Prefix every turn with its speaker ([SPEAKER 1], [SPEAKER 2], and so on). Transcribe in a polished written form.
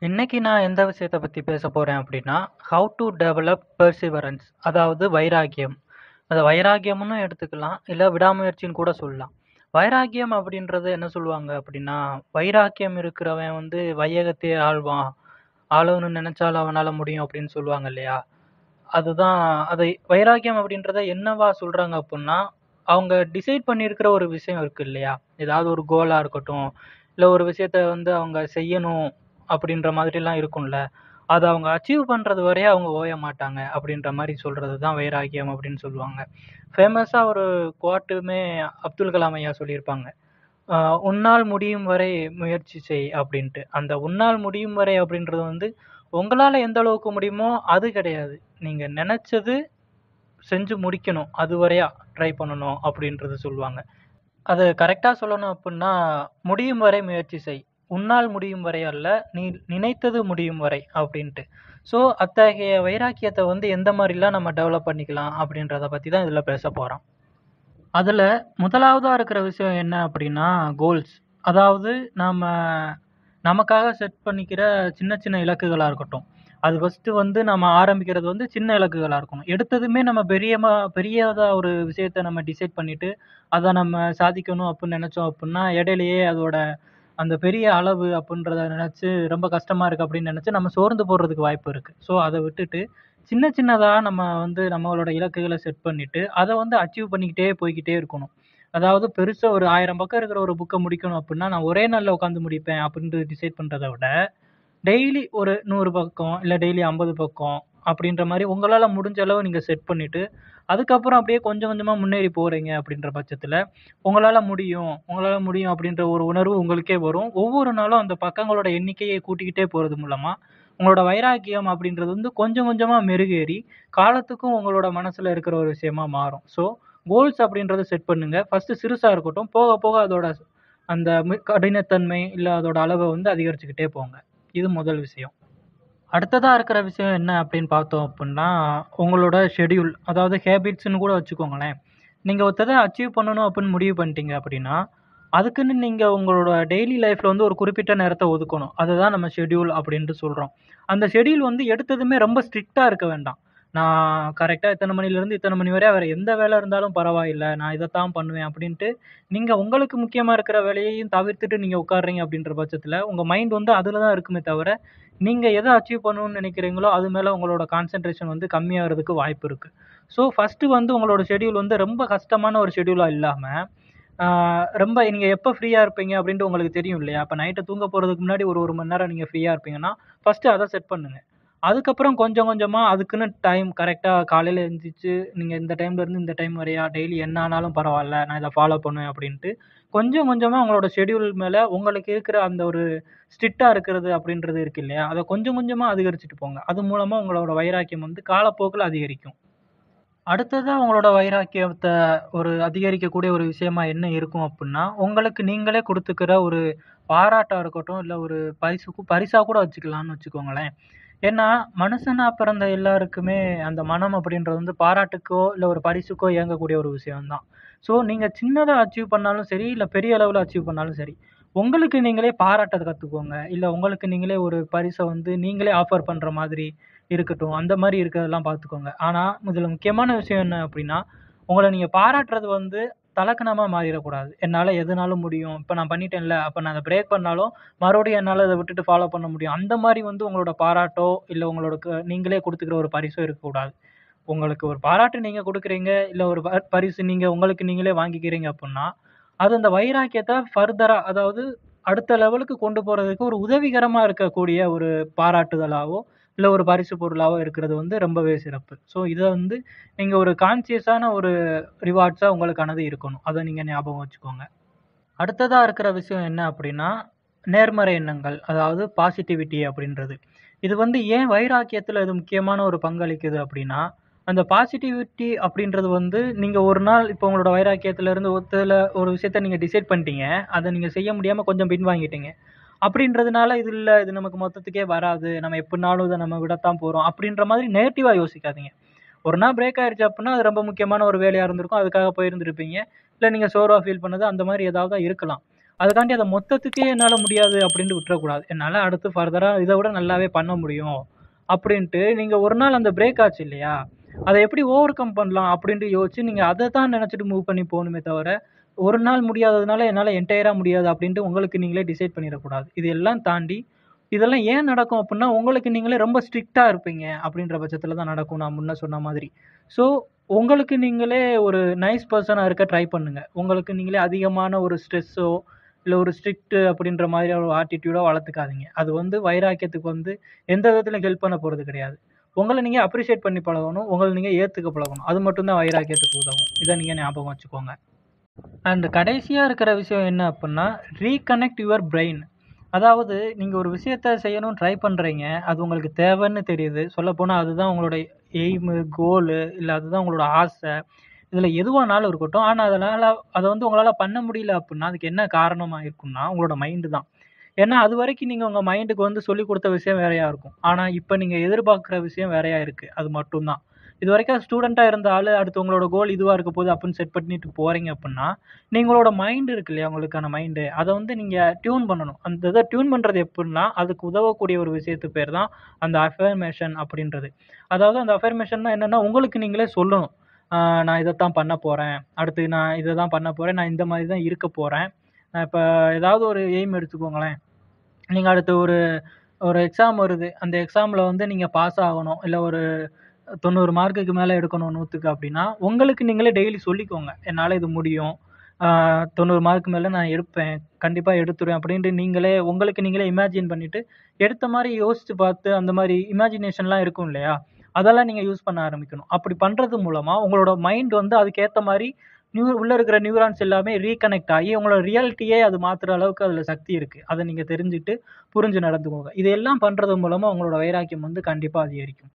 [SPEAKER 1] இன்னைக்கு நான் எந்த விஷயத்த பத்தி பேசப் போறேன் அப்படின்னா, ஹவ் டு டெவலப் பெர்சிவரன்ஸ் அதாவது வைராக்கியம். அத வைராக்கியம்னு எடுத்துக்கலாம். இல்ல விடாமுயற்சின்னு கூட சொல்லலாம். வைராக்கியம் அப்படின்றது என்ன சொல்லுவாங்க அப்படின்னா, வைராக்கியம் இருக்கிறவன் வந்து வையகத்தையே ஆள்வான். ஆளணும்னு நினைச்சாலும் அவனால முடியும் அப்படின்னு சொல்லுவாங்க இல்லையா? அதுதான் அதை வைராக்கியம் அப்படின்றத என்னவா சொல்றாங்க அப்புட்ன்னா, அவங்க டிசைட் பண்ணியிருக்கிற ஒரு விஷயம் இருக்கு இல்லையா? ஏதாவது ஒரு கோலா இருக்கட்டும், இல்ல ஒரு விஷயத்த வந்து அவங்க செய்யணும் அப்படின்ற மாதிரிலாம் இருக்கும்ல. அத அவங்க அச்சீவ் பண்றது வரையும் அவங்க ஓய மாட்டாங்க அப்படின்ற மாரி சொல்றது தான் வைராக்கியம் அப்படின்னு சொல்லுவாங்க. ஃபேமஸா ஒரு குவாட்டுமே அப்துல் கலாம் ஐயா சொல்லியிருப்பாங்க. அ "உன்னால் முடியும் வரை முயற்சி செய்" அப்படின்ட்டு. அந்த "உன்னால் முடியும் வரை" அப்படின்றது வந்து உங்களால எந்த அளவுக்கு முடியுமோ அது கிடையாது. நீங்க நெனச்சது செஞ்சு முடிக்கணும். அதுவரையா ட்ரை பண்ணணும் அப்படின்றது சொல்லுவாங்க. அது கரெக்ட்டா சொல்லணும் அப்புட்ன்னா, "முடியும் வரை முயற்சி செய். உன்னால் முடியும் வரை அல்ல, நீ நினைத்தது முடியும் வரை" அப்படின்ட்டு. ஸோ, அத்தகைய வைராக்கியத்த வந்து எந்த மாரிலாம் நம்ம டெவலப் பண்ணிக்கலாம் அப்படின்றத பத்தி தான் இதுல பேசப் போறோம். அதுல முதலாவதா இருக்கிற விஷயம் என்ன அப்படின்னா, கோல்ஸ். அதாவது நாம நமக்காக செட் பண்ணிக்கிற சின்ன சின்ன இலக்குகளா இருக்கட்டும். அது ஃபர்ஸ்ட்டு வந்து நம்ம ஆரம்பிக்கிறது வந்து சின்ன இலக்குகளா இருக்கணும். எடுத்ததுமே நம்ம பெரியதா ஒரு விஷயத்த நம்ம டிசைட் பண்ணிட்டு, அத நம்ம சாதிக்கணும் அப்டின்னு நெனச்சோம் அப்புட்ன்னா, இடையிலேயே அதோட அந்த பெரிய அளவு அப்புட்ன்றத நெனச்சு ரொம்ப கஷ்டமா இருக்கு அப்படின்னு நெனச்சு நம்ம சோர்ந்து போறதுக்கு வாய்ப்பு இருக்கு. ஸோ அத விட்டுட்டு, சின்ன சின்னதா நம்ம வந்து நம்மளோட இலக்குகள செட் பண்ணிட்டு, அத வந்து அச்சீவ் பண்ணிக்கிட்டே போய்க்கிட்டே இருக்கணும். அதாவது பெருசா ஒரு 1000 பக்கம் இருக்கிற ஒரு புக்க முடிக்கணும் அப்புட்ன்னா, நான் ஒரே நாள்ல உட்காந்து முடிப்பேன் அப்டின்ட்டு டிசைட் பண்றத விட, டெய்லி ஒரு 100 பக்கம், இல்ல டெய்லி 50 பக்கம் அப்படின்ற மாரி உங்களால முடிஞ்ச அளவு நீங்க செட் பண்ணிட்டு, அதுக்கப்புறம் அப்படியே கொஞ்சம் கொஞ்சமா முன்னேறி போறீங்க அப்படின்ற பட்சத்துல, உங்களால முடியும் அப்படின்ற ஒரு உணர்வு உங்களுக்கே வரும். ஒவ்வொரு நாளும் அந்த பக்கங்களோட எண்ணிக்கையை கூட்டிக்கிட்டே போறது மூலமா, உங்களோட வைராக்கியம் அப்படின்றது வந்து கொஞ்சம் கொஞ்சமா மெருகேறி, காலத்துக்கும் உங்களோட மனசுல இருக்கிற ஒரு விஷயமா மாறும். ஸோ, கோல்ஸ் அப்படின்றத செட் பண்ணுங்க. ஃபர்ஸ்ட்டு சிறுசா இருக்கட்டும். போக போக அதோட அந்த கடினத்தன்மை, இல்ல அதோட அளவ வந்து அதிகரிச்சுக்கிட்டே போங்க. இது முதல் விஷயம். அடுத்ததா இருக்கிற விஷயம் என்ன அப்படின்னு பார்த்தோம் அப்புட்ன்னா, உங்களோட ஷெட்யூல். அதாவது ஹேபிட்ஸ்ன்னு கூட வச்சுக்கோங்களேன். நீங்க ஒருத்தத அச்சீவ் பண்ணணும் அப்படின்னு முடிவு பண்ணிட்டீங்க அப்படின்னா, அதுக்குன்னு நீங்க உங்களோட டெய்லி லைஃப்ல வந்து ஒரு குறிப்பிட்ட நேரத்த ஒதுக்கணும். அததான் நம்ம ஷெட்யூல் அப்படின்ட்டு சொல்றோம். அந்த ஷெட்யூல் வந்து எடுத்ததுமே ரொம்ப ஸ்ட்ரிக்ட்டா இருக்க வேண்டாம். நான் கரெக்ட்டா இத்தன மணிலேருந்து இத்தன மணி வரை வேற எந்த வேலை இருந்தாலும் பரவாயில்ல. நான் இதத்தான் பண்ணுவேன் அப்படின்ட்டு, நீங்க உங்களுக்கு முக்கியமா இருக்கிற வேலையையும் தவிர்த்துட்டு நீங்க உட்கார்றீங்க அப்படின்ற பட்சத்துல, உங்க மைண்ட் வந்து அதுல தான் இருக்குமே தவிர, நீங்க எத அச்சீவ் பண்ணணும்னு நினைக்கிறீங்களோ, அது மேல உங்களோட கான்சன்ட்ரேஷன் வந்து கம்மியாகுறதுக்கு வாய்ப்பு இருக்கு. ஸோ, ஃபர்ஸ்ட்டு வந்து உங்களோட ஷெட்யூல் வந்து ரொம்ப கஷ்டமான ஒரு ஷெட்யூலா இல்லாம, ஆ ரொம்ப நீங்க எப்ப ஃப்ரீயா இருப்பீங்க அப்டின்ட்டு உங்களுக்கு தெரியும் இல்லையா? அப்ப நைட்டு தூங்க போறதுக்கு முன்னாடி ஒரு 1 மணி நேரம் நீங்க ஃப்ரீயா இருப்பீங்கன்னா, ஃபர்ஸ்ட்டு அத செட் பண்ணுங்க. அதுக்கப்புறம் கொஞ்சம் கொஞ்சமா அதுக்குன்னு டைம் கரெக்ட்டா காலையில எந்திரிச்சு, நீங்க இந்த டைம்ல இருந்து இந்த டைம் வரையா, டெய்லி என்ன ஆனாலும் பரவால்ல, நான் இத ஃபாலோ பண்ணுவேன் அப்டின்ட்டு, கொஞ்சம் கொஞ்சமா உங்களோட ஷெட்யூல் மேல உங்களுக்கு இருக்கிற அந்த ஒரு ஸ்ட்ரிக்ட்டா இருக்கிறது அப்டின்றது இருக்கு இல்லையா? அத கொஞ்சம் கொஞ்சமா அதிகரிச்சுட்டு போங்க. அது மூலமா உங்களோட வைராக்கியம் வந்து காலப்போக்குல அதிகரிக்கும். அடுத்ததா உங்களோட வைராக்கியத்த ஒரு அதிகரிக்கக்கூடிய ஒரு விஷயமா என்ன இருக்கும் அப்புட்ன்னா, உங்களுக்கு நீங்களே குடுத்துக்கிற ஒரு பாராட்டா இருக்கட்டும், இல்ல ஒரு பரிசா கூட வச்சுக்கலாம்னு வச்சுக்கோங்களேன். ஏன்னா, மனுஷனா பிறந்த எல்லாருக்குமே அந்த மனம் அப்படின்றது வந்து பாராட்டுக்கோ, இல்ல ஒரு பரிசுக்கோ ஏங்கக்கூடிய ஒரு விஷயம் தான். ஸோ, நீங்க சின்னதா அச்சீவ் பண்ணாலும் சரி, இல்ல பெரிய அளவுல அச்சீவ் பண்ணாலும் சரி, உங்களுக்கு நீங்களே பாராட்ட கத்துக்கோங்க. இல்ல உங்களுக்கு நீங்களே ஒரு பரிச வந்து நீங்களே ஆஃபர் பண்ற மாதிரி இருக்கட்டும். அந்த மாரி இருக்கிறதெல்லாம் பார்த்துக்கோங்க. ஆனா, இதுல முக்கியமான விஷயம் என்ன அப்டின்னா, உங்கள நீங்க பாராட்டுறது வந்து தலக்கணமா மாறிறக்கூடாது. என்னால எதுனாலும் முடியும். இப்ப நான் பண்ணிட்டேன்ல, அப்ப நான் அத பிரேக் பண்ணாலும், மறுபடியும் என்னால அத விட்டுட்டு ஃபாலோ பண்ண முடியும். அந்த மாரி வந்து உங்களோட பாராட்டோ, இல்ல உங்களோட நீங்களே குடுத்துக்கிற ஒரு பரிசோ இருக்கக்கூடாது. உங்களுக்கு ஒரு பாராட்டு நீங்க குடுக்குறீங்க, இல்ல ஒரு பரிசு நீங்க உங்களுக்கு நீங்களே வாங்கிக்கிறீங்க அப்புட்ன்னா, அது அந்த வைராக்கியத்த ஃபர்தரா அதாவது அடுத்த லெவலுக்கு கொண்டு போறதுக்கு ஒரு உதவிகரமா இருக்கக்கூடிய ஒரு பாராட்டுதலாவோ, இல்ல ஒரு பரிசு பொருளாவோ இருக்கிறது வந்து ரொம்பவே சிறப்பு. ஸோ இத வந்து நீங்க ஒரு கான்ஷியஸான ஒரு ரிவார்ட்ஸா உங்களுக்கானது இருக்கணும். அத நீங்க ஞாபகம் வச்சுக்கோங்க. அடுத்ததா இருக்கிற விஷயம் என்ன அப்படின்னா, நேர்மறை எண்ணங்கள். அதாவது பாசிட்டிவிட்டி அப்படின்றது. இது வந்து ஏன் வைராக்கியத்தில இது முக்கியமான ஒரு பங்களிக்குது அப்படின்னா, அந்த பாசிட்டிவிட்டி அப்படின்றது வந்து நீங்க ஒரு நாள் இப்போ உங்களோட வைராக்கியத்திலருந்து ஒரு விஷயத்த நீங்க டிசைட் பண்ணிட்டீங்க. அத நீங்க செய்ய முடியாம கொஞ்சம் பின்வாங்கிட்டீங்க. அப்படின்றதுனால இது இல்ல, இது நமக்கு மொத்தத்துக்கே வராது. நம்ம எப்படினாலும் இத நம்ம விடத்தான் போறோம். அப்படின்ற மாதிரி நெகட்டிவா யோசிக்காதீங்க. ஒரு நாள் பிரேக் ஆயிருச்சு அப்புட்ன்னா, அது ரொம்ப முக்கியமான ஒரு வேலையா இருந்திருக்கும். அதுக்காக போயிருந்திருப்பீங்க. இல்ல நீங்க சோர்வா ஃபீல் பண்ணது அந்த மாரி ஏதாவது இருக்கலாம். அதுக்காண்டி அத மொத்தத்துக்கே என்னால முடியாது அப்படின்ட்டு விட்டுறக்கூடாது. என்னால அடுத்து ஃபர்தரா இத விட நல்லாவே பண்ண முடியும். அப்படின்ட்டு நீங்க ஒரு நாள் அந்த பிரேக் ஆச்சு இல்லையா? அத எப்படி ஓவர் கம் பண்ணலாம் அப்படின்ட்டு யோசிச்சு நீங்க அத தான் நெனச்சுட்டு மூவ் பண்ணி போணுமே தவிர, ஒரு நாள் முடியாததுனால என்னால என்டையரா முடியாது அப்படின்ட்டு உங்களுக்கு நீங்களே டிசைட் பண்ணிறக்கூடாது. இது எல்லாம் தாண்டி, இதெல்லாம் ஏன் நடக்கும் அப்புட்ன்னா, உங்களுக்கு நீங்களே ரொம்ப ஸ்ட்ரிக்ட்டா இருப்பீங்க அப்படின்ற பட்சத்தில தான் நடக்கும். நான் முன்ன சொன்ன மாதிரி. ஸோ, உங்களுக்கு நீங்களே ஒரு நைஸ் பெர்சனா இருக்க ட்ரை பண்ணுங்க. உங்களுக்கு நீங்களே அதிகமான ஒரு ஸ்ட்ரெஸ்ஸோ, இல்ல ஒரு ஸ்ட்ரிக்ட் அப்படின்ற மாதிரியான ஒரு ஆட்டிட்யூடோ வளர்த்துக்காதீங்க. அது வந்து வைராக்கியத்துக்கு வந்து எந்த விதத்திலும் ஹெல்ப் பண்ண போறது கிடையாது. உங்கள நீங்க அப்ரிஷியேட் பண்ணி பழகணும். உங்கள நீங்க ஏத்துக்க பழகணும். அது மட்டும் தான் வைராக்கியத்துக்கு உதவும். இத நீங்க ஞாபகம் வச்சுக்கோங்க. அண்ட் கடைசியா இருக்கிற விஷயம் என்ன அப்புட்ன்னா, ரீகனெக்ட் யுவர் பிரெயின். அதாவது நீங்க ஒரு விஷயத்த செய்யணும்னு ட்ரை பண்றீங்க. அது உங்களுக்கு தேவைன்னு தெரியுது. சொல்லப்போனா அதுதான் உங்களோட எய்மு, கோலு இல்ல அதுதான் உங்களோட ஆசை. இதுல எதுவானாலும் இருக்கட்டும். ஆனா அத வந்து உங்களால பண்ண முடியல அப்புட்ன்னா, அதுக்கு என்ன காரணமா இருக்கும்னா, உங்களோட மைண்ட் தான். ஏன்னா, அதுவரைக்கும் நீங்க உங்க மைண்டுக்கு வந்து சொல்லிக் குடுத்த விஷயம் வேறையா இருக்கும். ஆனா, இப்ப நீங்க எதிர்பார்க்கிற விஷயம் வேறையா இருக்கு. அது மட்டும் தான். இதுவரைக்கும் ஸ்டூடெண்ட்டா இருந்த ஆளு, அடுத்து உங்களோட கோல் இதுவா இருக்க போகுது அப்புட்ன்னு செட் பண்ணிட்டு போறீங்க அப்புட்ன்னா, நீங்களோட மைண்ட் இருக்கு இல்லையா? உங்களுக்கான மைண்டு. அத வந்து நீங்க டியூன் பண்ணணும். அந்த இத டியூன் பண்றது எப்புட்ன்னா, அதுக்கு உதவக்கூடிய ஒரு விஷயத்து பேர் தான் அந்த அஃபர்மேஷன் அப்படின்றது. அதாவது அந்த அஃபர்மேஷன்னா என்னன்னா, உங்களுக்கு நீங்களே சொல்லணும். ஆ நான் இதத்தான் பண்ண போறேன். அடுத்து நான் இத தான் பண்ண போறேன். நான் இந்த மாரி தான் இருக்க போறேன். நான் இப்ப ஏதாவது ஒரு எய்ம் எடுத்துக்கோங்களேன். நீங்க அடுத்து ஒரு ஒரு எக்ஸாம் வருது. அந்த எக்ஸாம்ல வந்து நீங்க பாஸ் ஆகணும். இல்ல ஒரு 90 மார்க்குக்கு மேல எடுக்கணும் 100க்கு அப்டின்னா, உங்களுக்கு நீங்களே டெய்லி சொல்லிக்கோங்க. என்னால இது முடியும். ஆ 90 மார்க் மேல நான் எடுப்பேன். கண்டிப்பா எடுத்துருவேன் அப்டின்ட்டு நீங்களே உங்களுக்கு நீங்களே இமேஜின் பண்ணிட்டு, எடுத்த மாரி யோசிச்சு பார்த்து அந்த மாரி இமேஜினேஷன்லாம் இருக்கும் இல்லையா? அதெல்லாம் நீங்க யூஸ் பண்ண ஆரம்பிக்கணும். அப்படி பண்றது மூலமா உங்களோட மைண்ட் வந்து அதுக்கேத்த மாரி உள்ள இருக்கிற நியூரான்ஸ் எல்லாமே ரீகனெக்ட் ஆகி உங்களோட ரியாலிட்டியே அது மாத்துற அளவுக்கு அதுல சக்தி இருக்கு. அத நீங்க தெரிஞ்சுட்டு, புரிஞ்சு நடந்துக்கோங்க. இது எல்லாம் பண்றது மூலமா உங்களோட வைராக்கியம் வந்து கண்டிப்பா அதிகரிக்கும்.